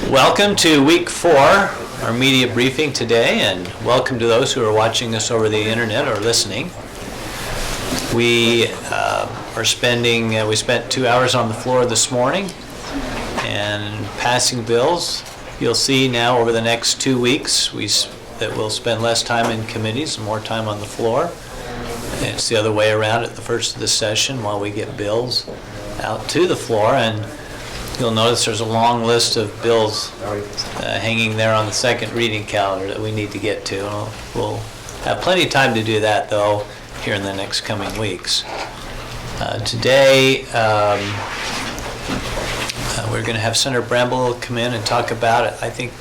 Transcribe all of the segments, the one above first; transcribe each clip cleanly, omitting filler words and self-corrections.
Welcome to week 4, our media briefing today, and welcome to those who are watching us over the internet or listening. We spent 2 hours on the floor this morning and passing bills. You'll see now over the next 2 weeks that we'll spend less time in committees and more time on the floor. And it's the other way around at the first of the session while we get bills out to the floor, and you'll notice there's a long list of bills hanging there on the second reading calendar that we need to get to. We'll have plenty of time to do that, though, here in the next coming weeks. Today, we're going to have Senator Bramble come in and talk about, I think,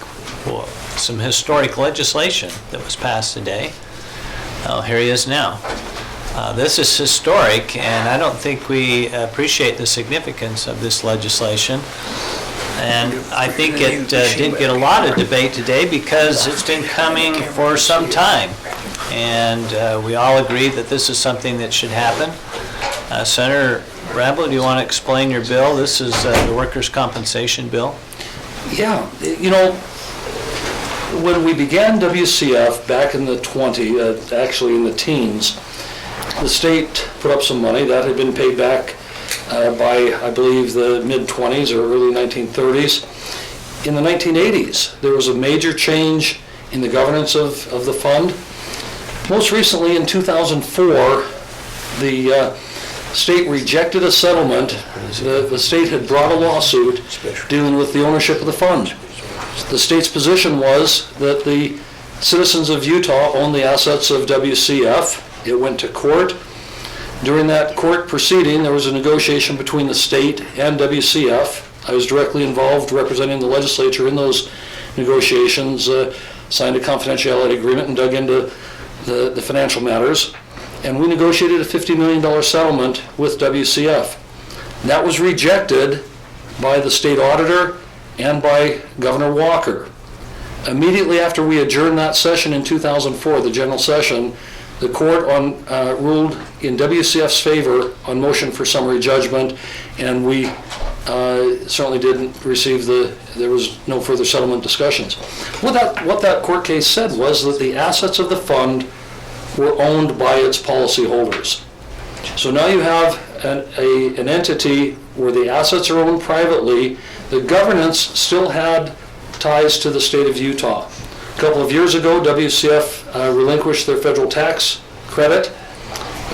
some historic legislation that was passed today. Here he is now. This is historic, and I don't think we appreciate the significance of this legislation. And I think it didn't get a lot of debate today because it's been coming for some time. And we all agree that this is something that should happen. Senator Bramble, do you want to explain your bill? This is the workers' compensation bill. Yeah, you know, when we began WCF back in the actually in the teens, the state put up some money that had been paid back by, I believe, the mid-20s or early 1930s. In the 1980s, there was a major change in the governance of the fund. Most recently, in 2004, the state rejected a settlement. The state had brought a lawsuit dealing with the ownership of the fund. The state's position was that the citizens of Utah own the assets of WCF. It went to court. During that court proceeding, there was a negotiation between the state and WCF. I was directly involved representing the legislature in those negotiations, signed a confidentiality agreement and dug into the financial matters. And we negotiated a $50 million settlement with WCF. That was rejected by the state auditor and by Governor Walker. Immediately after we adjourned that session in 2004, the general session, the court ruled in WCF's favor on motion for summary judgment, and we certainly didn't receive there was no further settlement discussions. What that court case said was that the assets of the fund were owned by its policyholders. So now you have an entity where the assets are owned privately. The governance still had ties to the state of Utah. A couple of years ago, WCF relinquished their federal tax credit,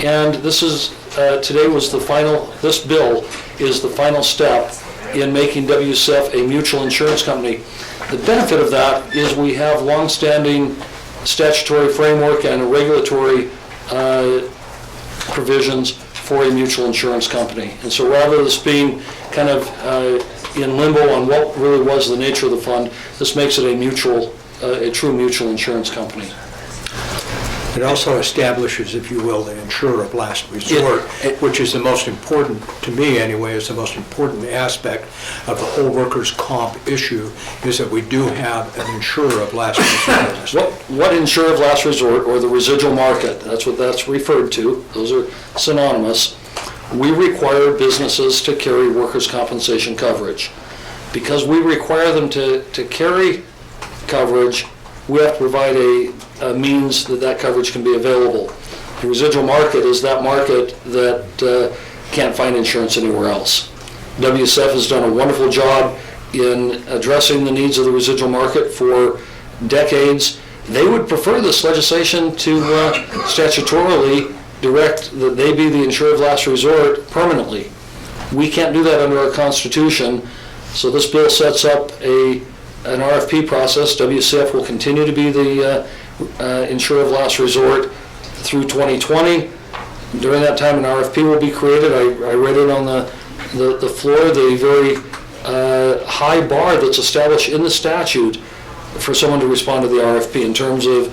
and today was the final. This bill is the final step in making WCF a mutual insurance company. The benefit of that is we have long-standing statutory framework and regulatory provisions for a mutual insurance company. And so rather than this being kind of in limbo on what really was the nature of the fund, this makes it a true mutual insurance company. It also establishes, if you will, the insurer of last resort, which is the most important, to me anyway, is the most important aspect of the whole workers' comp issue, is that we do have an insurer of last resort. What insurer of last resort, or the residual market, that's what that's referred to, those are synonymous. We require businesses to carry workers' compensation coverage. Because we require them to carry coverage, we have to provide a means that coverage can be available. The residual market is that market that can't find insurance anywhere else. WCF has done a wonderful job in addressing the needs of the residual market for decades. They would prefer this legislation to statutorily direct that they be the insurer of last resort permanently. We can't do that under our Constitution, so this bill sets up an RFP process. WCF will continue to be the insurer of last resort through 2020. During that time, an RFP will be created. I read it on the floor, the very high bar that's established in the statute for someone to respond to the RFP in terms of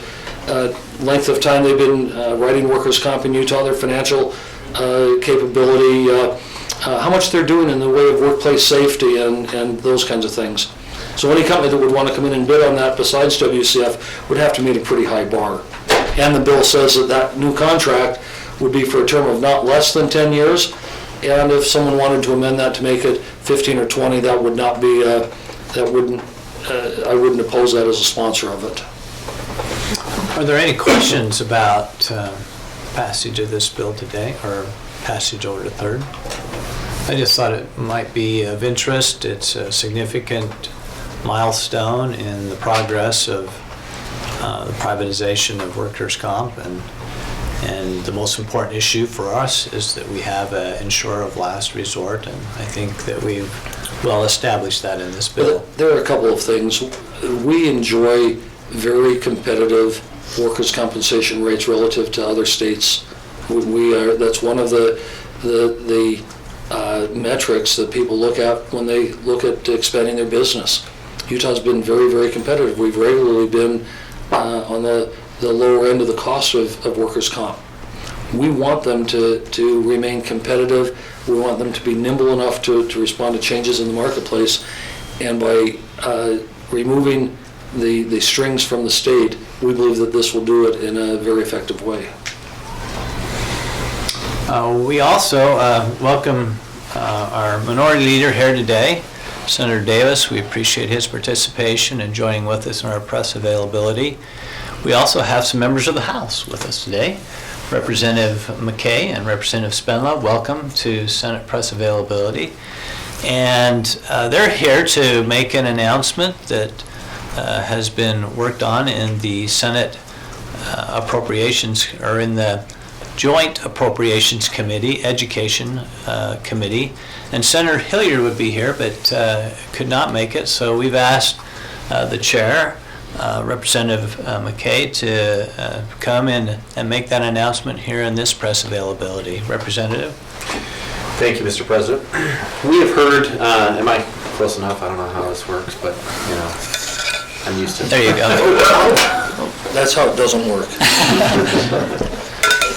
length of time they've been writing workers' comp in Utah, their financial capability, how much they're doing in the way of workplace safety and those kinds of things. So any company that would want to come in and bid on that besides WCF would have to meet a pretty high bar. And the bill says that new contract would be for a term of not less than 10 years And if someone wanted to amend that to make it 15 or 20, that would not be, I wouldn't oppose that as a sponsor of it. Are there any questions about passage of this bill today, or passage over to third? I just thought it might be of interest. It's a significant milestone in the progress of the privatization of workers' comp, and the most important issue for us is that we have an insurer of last resort, and I think that we've well established that in this bill. But there are a couple of things. We enjoy very competitive workers' compensation rates relative to other states. That's one of the metrics that people look at when they look at expanding their business. Utah's been very, very competitive. We've regularly been on the lower end of the cost of workers' comp. We want them to remain competitive. We want them to be nimble enough to respond to changes in the marketplace. And by removing the strings from the state, we believe that this will do it in a very effective way. We also welcome our minority leader here today, Senator Davis. We appreciate his participation and joining with us in our press availability. We also have some members of the House with us today. Representative McKay and Representative Spenla, welcome to Senate press availability. And they're here to make an announcement that has been worked on in the Senate Appropriations, or in the Joint Appropriations Committee, Education Committee. And Senator Hilliard would be here, but could not make it. So we've asked the chair, Representative McKay, to come in and make that announcement here in this press availability. Representative? Thank you, Mr. President. We have heard, am I close enough? I don't know how this works, but I'm used to it. There you go. That's how it doesn't work.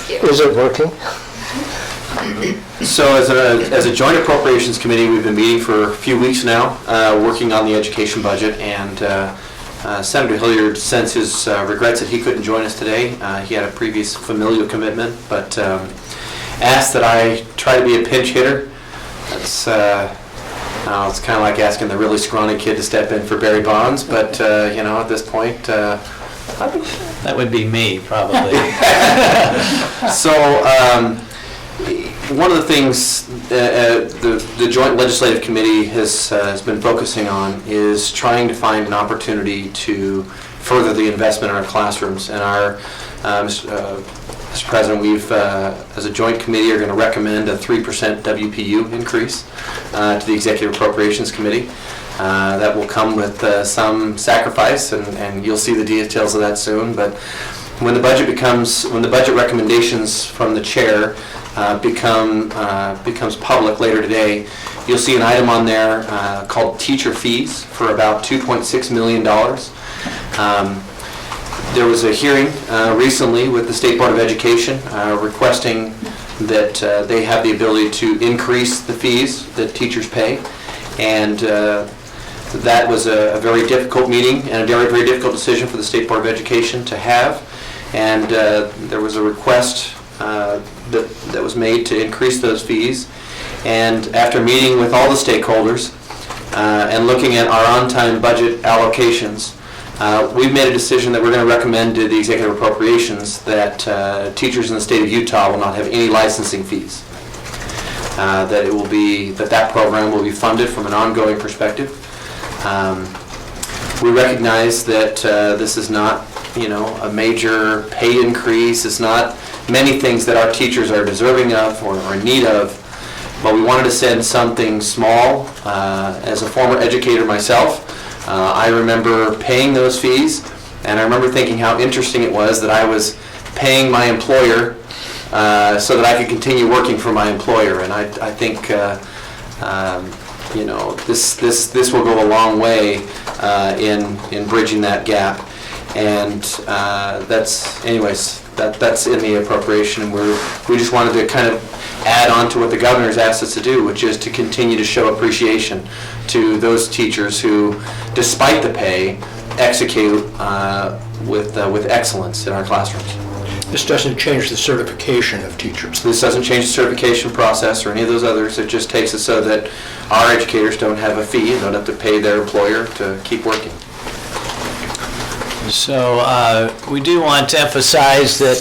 Is it working? So as a joint appropriations committee, we've been meeting for a few weeks now, working on the education budget, and Senator Hilliard sends his regrets that he couldn't join us today. He had a previous familial commitment, but asked that I try to be a pinch hitter. It's kind of like asking the really scrawny kid to step in for Barry Bonds, but at this point, That would be me, probably. So one of the things the Joint Legislative Committee has been focusing on is trying to find an opportunity to further the investment in our classrooms. And Mr. President, we've, as a joint committee, are going to recommend a 3% WPU increase to the Executive Appropriations Committee. That will come with some sacrifice, and you'll see the details of that soon. But when the budget recommendations from the chair becomes public later today, you'll see an item on there called teacher fees for about $2.6 million. There was a hearing recently with the State Board of Education requesting that they have the ability to increase the fees that teachers pay, and that was a very difficult meeting and a very, very difficult decision for the State Board of Education to have. And there was a request that was made to increase those fees. And after meeting with all the stakeholders and looking at our on-time budget allocations, we've made a decision that we're going to recommend to the Executive Appropriations that teachers in the state of Utah will not have any licensing fees. That program will be funded from an ongoing perspective. We recognize that this is not, a major pay increase. It's not many things that our teachers are deserving of or in need of, but we wanted to send something small. As a former educator myself, I remember paying those fees, and I remember thinking how interesting it was that I was paying my employer so that I could continue working for my employer. And I think this will go a long way in bridging that gap. And that's in the appropriation. And we just wanted to kind of add on to what the governor's asked us to do, which is to continue to show appreciation to those teachers who, despite the pay, execute with excellence in our classrooms. This doesn't change the certification of teachers. This doesn't change the certification process or any of those others. It just takes it so that our educators don't have a fee and don't have to pay their employer to keep working. So we do want to emphasize that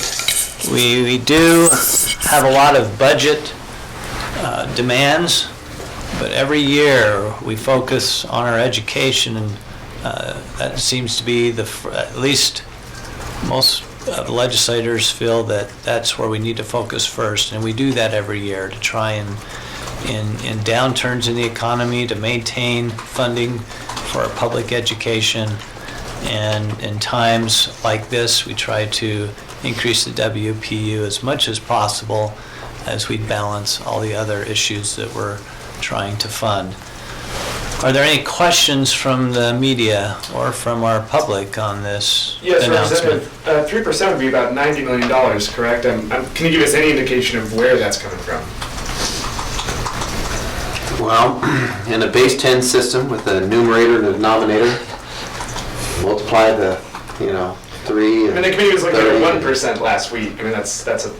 we do have a lot of budget demands, but every year we focus on our education, and that seems to be at least most of the legislators feel that that's where we need to focus first, and we do that every year to try and in downturns in the economy to maintain funding for our public education. And in times like this, we try to increase the WPU as much as possible as we balance all the other issues that we're trying to fund. Are there any questions from the media or from our public on this Yes, announcement? Representative, 3% would be about $90 million, correct? Can you give us any indication of where that's coming from? Well, in a base 10 system with a numerator and a denominator, multiply the, 3 I mean, the committee was looking 30. at 1% last week. I mean, that's a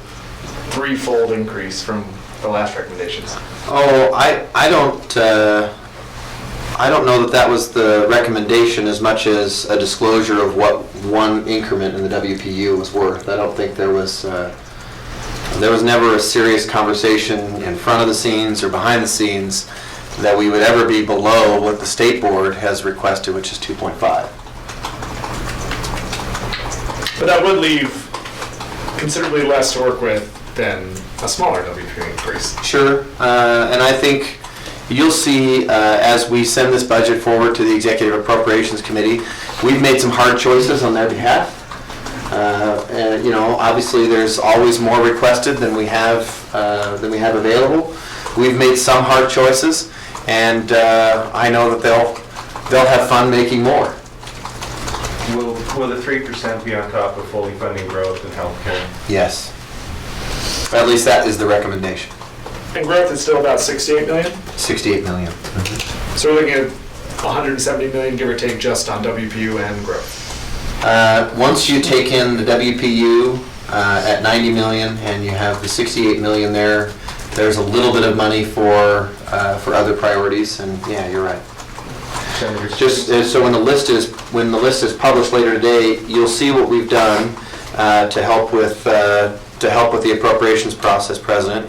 threefold increase from the last recommendations. Oh, I don't know that was the recommendation as much as a disclosure of what one increment in the WPU was worth. I don't think there was never a serious conversation in front of the scenes or behind the scenes that we would ever be below what the state board has requested, which is 2.5. But that would leave considerably less to work with than a smaller WPU increase. Sure, and I think you'll see as we send this budget forward to the Executive Appropriations Committee, we've made some hard choices on their behalf. And obviously there's always more requested than we have available. We've made some hard choices, and I know that they'll have fun making more. Will the 3% be on top of fully funding growth in healthcare? Yes. At least that is the recommendation. And growth is still about 68 million? 68 million. So we're looking at 170 million, give or take, just on WPU and growth. Once you take in the WPU at 90 million and you have the 68 million there, there's a little bit of money for other priorities, and yeah, you're right. Just so when the list is published later today, you'll see what we've done to help with the appropriations process, President.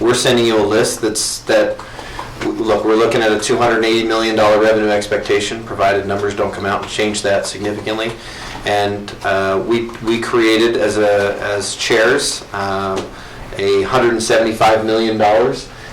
We're sending you a list look, we're looking at a $280 million revenue expectation, provided numbers don't come out and change that significantly. And we created as chairs $175 million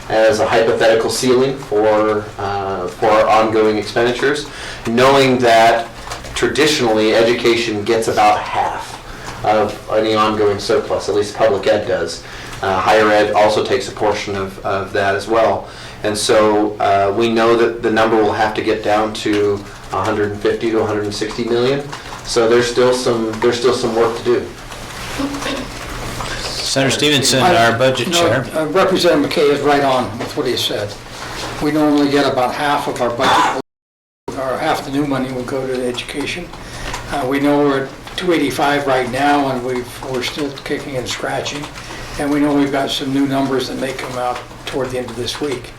as a hypothetical ceiling for our ongoing expenditures, knowing that traditionally education gets about half of any ongoing surplus, at least public ed does. Higher ed also takes a portion of that as well. And so we know that the number will have to get down to 150 to 160 million. So there's still some work to do. Senator Stevenson, our budget chair. Representative McKay is right on with what he said. We normally get about half of our budget, or half the new money will go to education. We know we're at 285 right now, and we're still kicking and scratching. And we know we've got some new numbers that may come out toward the end of this week.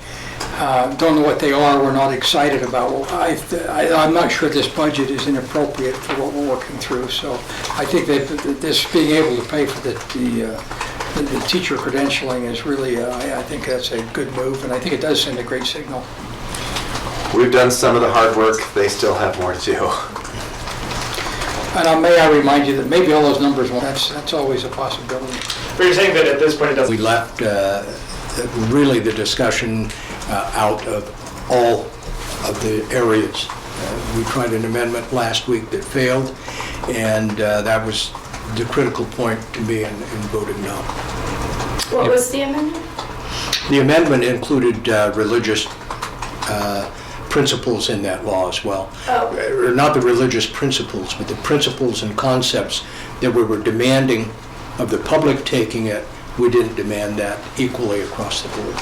Don't know what they are, we're not excited about. I'm not sure this budget is inappropriate for what we're working through, so I think that this being able to pay for the teacher credentialing is really, I think that's a good move, and I think it does send a great signal. We've done some of the hard work, they still have more to do. And may I remind you that maybe all those numbers, that's always a possibility. But you're saying that at this point it doesn't... We left really the discussion out of all of the areas. We tried an amendment last week that failed, and that was the critical point to me in voting no. What was the amendment? The amendment included religious principles in that law as well. Oh. Or not the religious principles, but the principles and concepts that we were demanding of the public taking it. We didn't demand that equally across the board.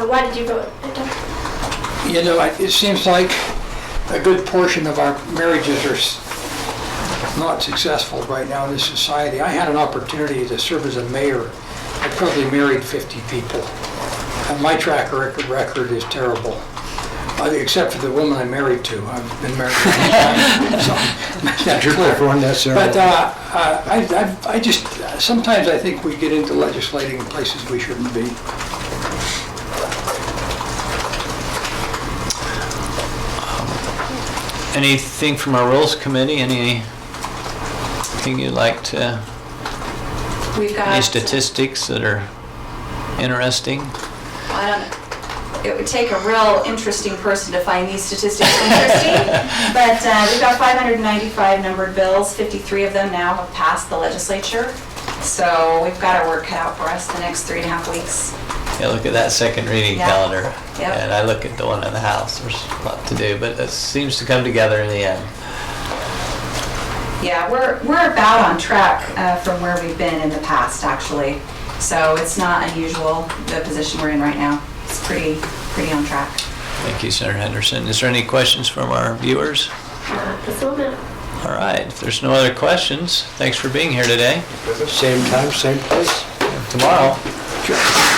Why did you vote? You know, it seems like a good portion of our marriages are not successful right now in this society. I had an opportunity to serve as a mayor. I probably married 50 people. And my track record is terrible, except for the woman I married to. I've been married a long time, so that's clear. For unnecessary. But I just, sometimes I think we get into legislating in places we shouldn't be. Anything from our Rules Committee? Anything you'd like to, We've got. any statistics that are interesting? I don't know. It would take a real interesting person to find these statistics interesting. But we've got 595 numbered bills. 53 of them now have passed the legislature. So we've got our work cut out for us the next 3.5 weeks. Yeah, look at that second reading Yeah. calendar. Yep. And I look at the one in the House. There's a lot to do, but it seems to come together in the end. Yeah, we're about on track from where we've been in the past, actually. So it's not unusual, the position we're in right now. It's pretty on track. Thank you, Senator Henderson. Is there any questions from our viewers? This moment. All right, if there's no other questions, thanks for being here today. Same time, same place. Tomorrow. Sure.